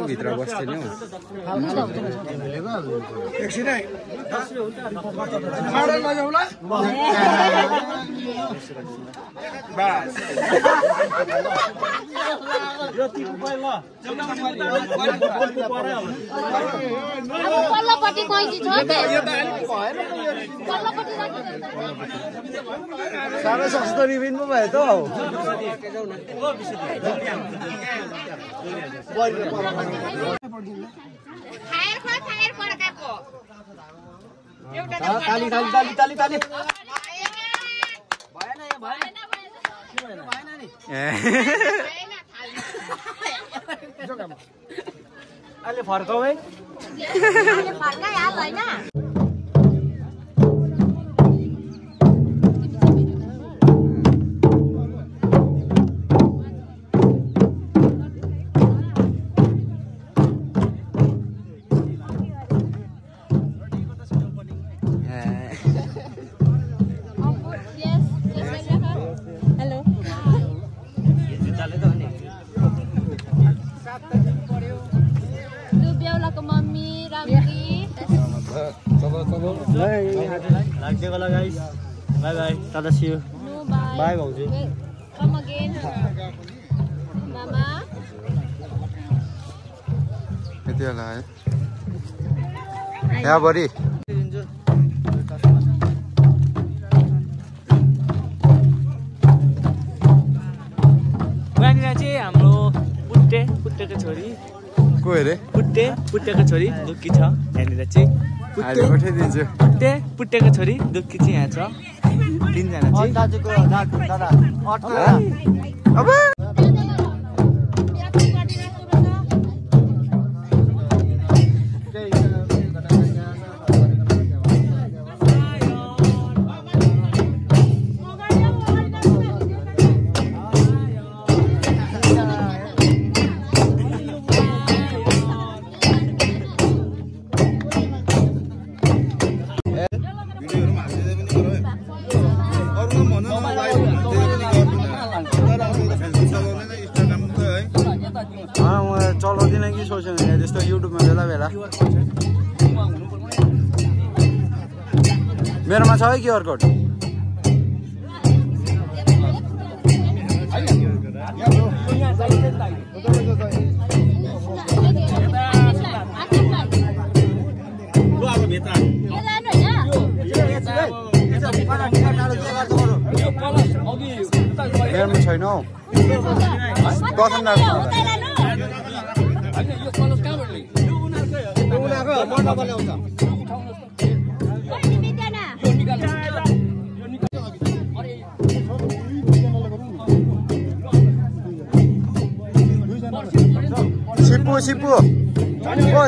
भित्र बस्थे नि पल्लोपट्टि कैची छ साह्रै सस्तो रिबिन पो भयो त हौ ताली ताली ताली ताली ताली भएन यो भएन नि अहिले फर्काऊ है अहिले फर्काइहाल हैन guys. Bye bye. Tata see you. No, bye. Bye Bauju. Come again. Mama. Itu lah. Ya buddy. वहाँनिर चाहिँ हाम्रो पुट्टेको छोरी को अरे पुट्टेको छोरी दुःखी छ यहाँनिर चाहिँ पुट्टेको छोरी दुःखी चाहिँ यहाँ छ तीनजना चाहिँ चलाउँदिन कि सोच्नु त्यस्तो युट्युबमा बेला बेला मेरोमा छ है क्युआर कोड मेरोमा छैन हौ प्रथम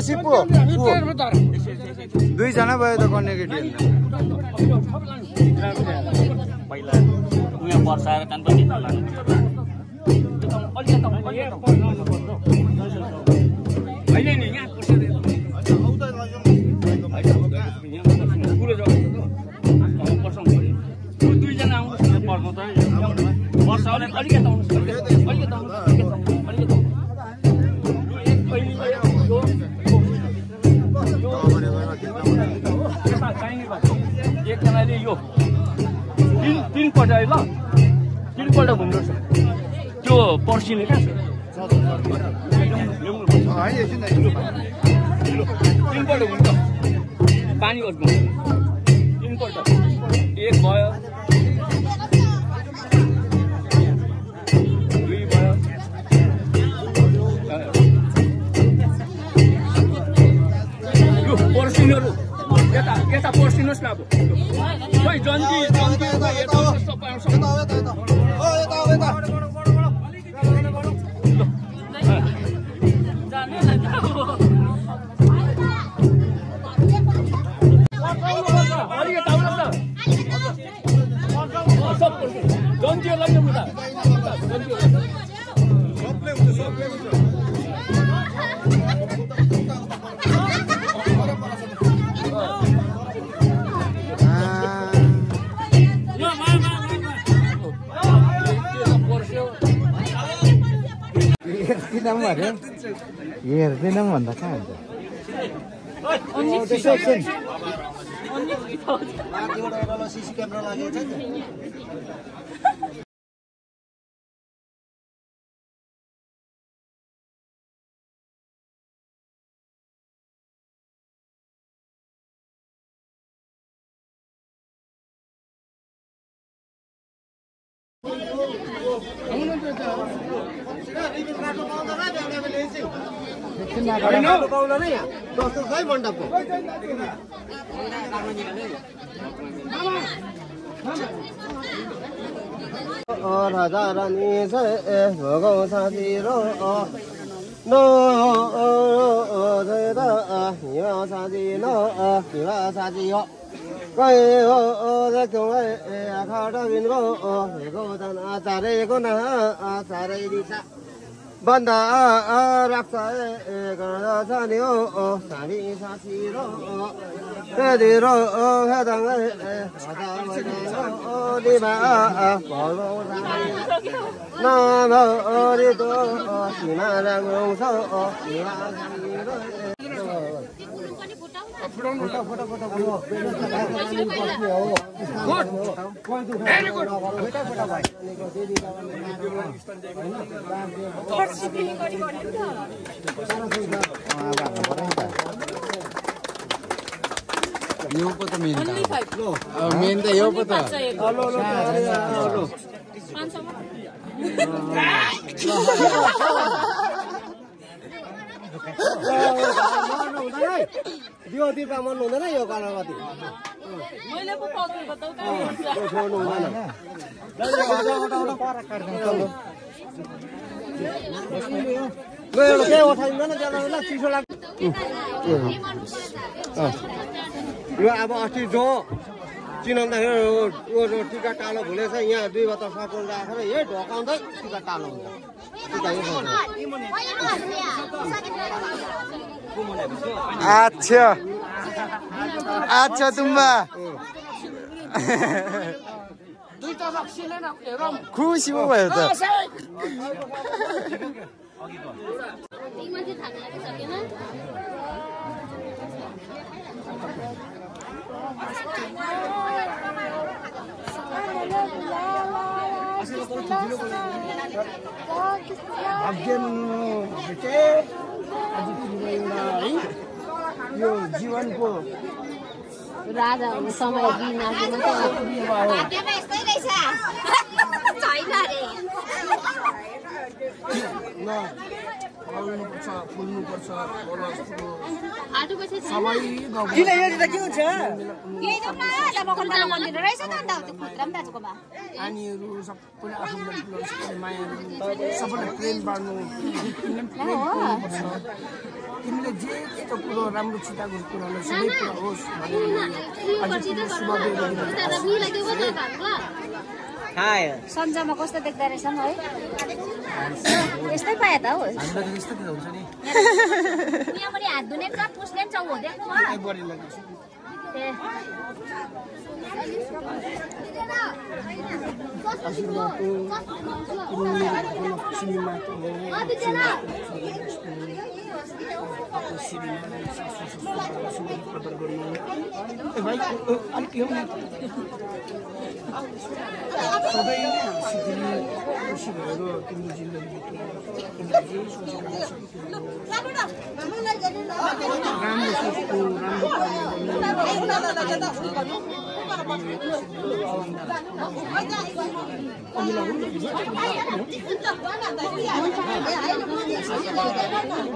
सिपु दुईजना भयो त कन्नेकेटी पहिला उयो वर्षाएर कान पनि लानु होइन नि यहाँ दुईजना आउनु पर्नु त वर्षाले अलिकति एकजनाले यो तीनपल्ट है ल तीनपल्ट घुम्नु छ त्यो पर्सिने कहाँ छ तीनपल्ट घुम्छ पानी घुम्छ तीनपल्ट एक भयो दुई भयो यो पर्सिनहरू यता पर्सिनुहोस् न अब खै जन्ती अरे हेर्दैनौँ भन्दा कहाँ हुन्छ सीसी क्यामेरा लागेको छ नि राजा रानी भोगौ साथी रो नो साथी नो साथी हो गयो खाटाबिनको चारैको न चारै दिशा बन्दा राख्छ गर्दछ नि हो साडी साथी रो तेरो हेदङ दिमा नाम रे दो सीमा रंगौ छ यो पो त मेन मेन त यो पो त दियो दिपा मन हुँदैन यो कलरवती मैले पो पक्रेको त छोड्नु हुँदैन गयो के उठाइँदैन त्यसलाई चिसो लाग्छ यो अब अस्ति जो चिनाउँदाखेरि टिका टालो भुलेछ यहाँ 2 बता सपोल राखेर यही ढोकाउँदै टिका टालो हुन्छ अच्छा अच्छा तुम्बा खुसी पो भयो त यो जीवनको राजा हुने समय दिन फुल्नुपर्छ नानीहरू सबैले आफ्नो मायाहरू सबैलाई प्रेम बाँड्नु तिमीले जे त्यस्तो कुरो राम्रो छिटाको कुरालाई सबै कुरा होस् सन्जामा कस्तो देख्दा रहेछन् है यस्तै पाए त हो यहाँ पनि हात धुने छ पुस्ने छ हो देख्नु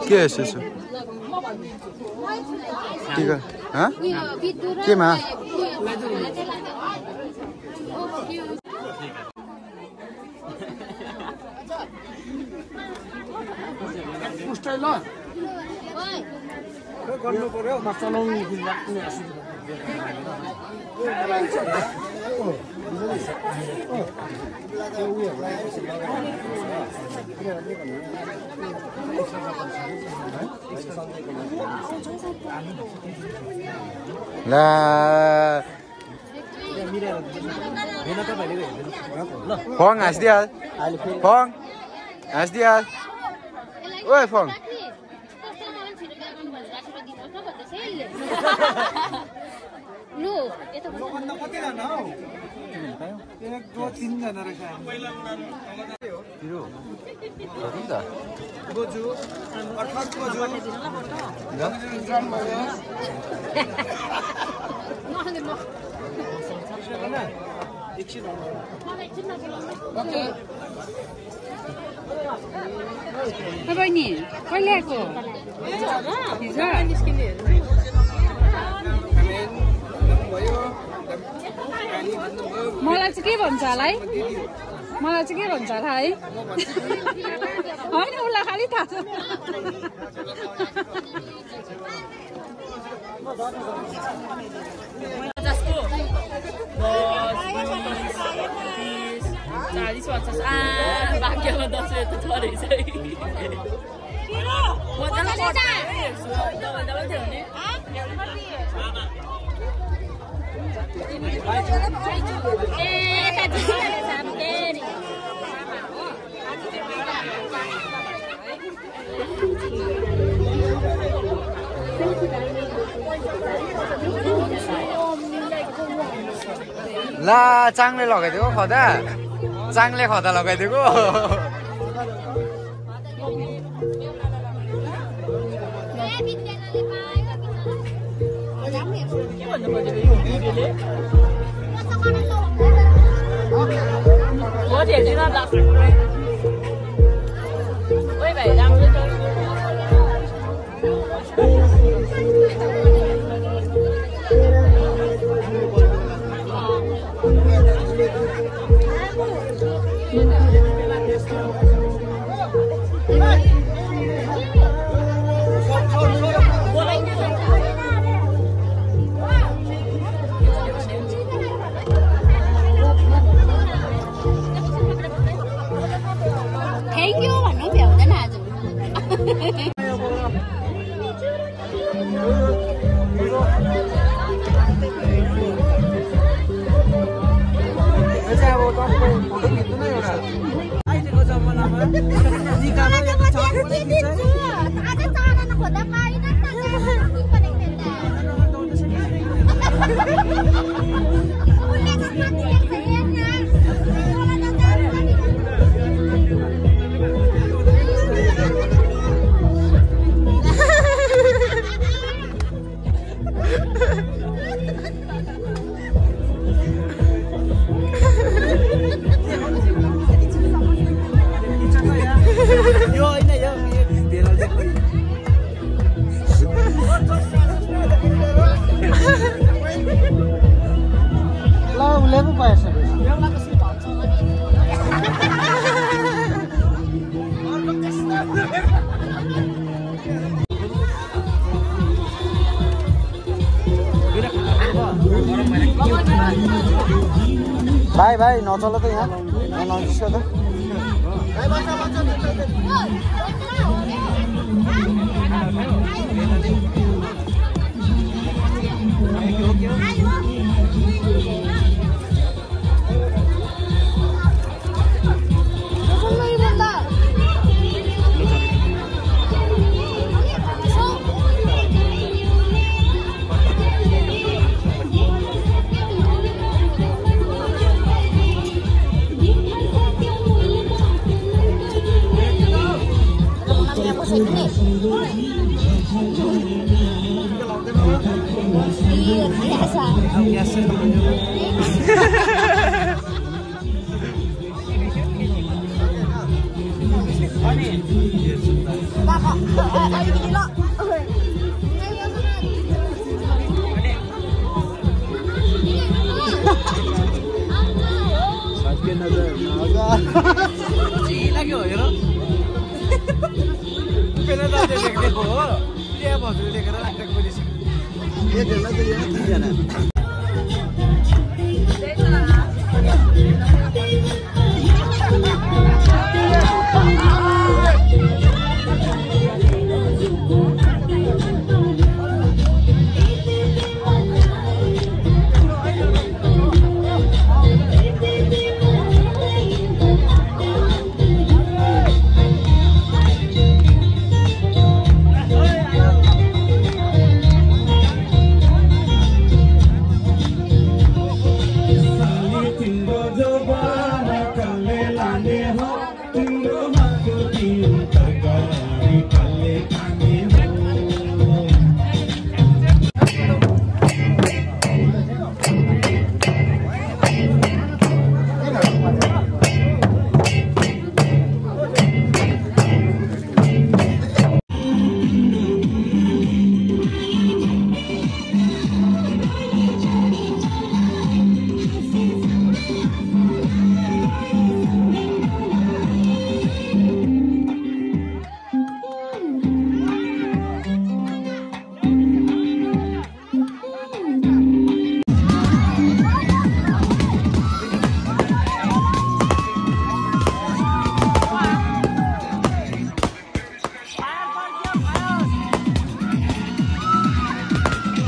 के है यसो टिका केमा गर्नु पर्यो चलाउनु ला फङ हाँस्दिहाल फङ हाँस्दिहाल ओए फोन लु यता कतिजना हौ 1 2 3 जना रहेछ हिरो हो त गोजु अर्थात् गोजु बहिनी कहिले आएको मलाई चाहिँ के भन्छ होला है मलाई चाहिँ के भन्छ होला है होइन उसलाई खालि थाहा छ भाग्यमा 10 रुपियाँ त छ रहेछ ला चाङले लगाइदिएको खदा चाङले खदा लगाइदिएको भाई भाई नचल त यहाँ नजिस्क त लाग्यो हेर पेला दाजु देखेको हो त्यहाँ भजु देखेर अट्याक गरिसक्यो एक जना त यहाँ तीन जना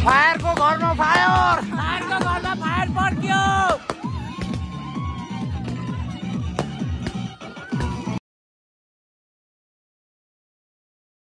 फायरको घरमा फायर पड्क्यो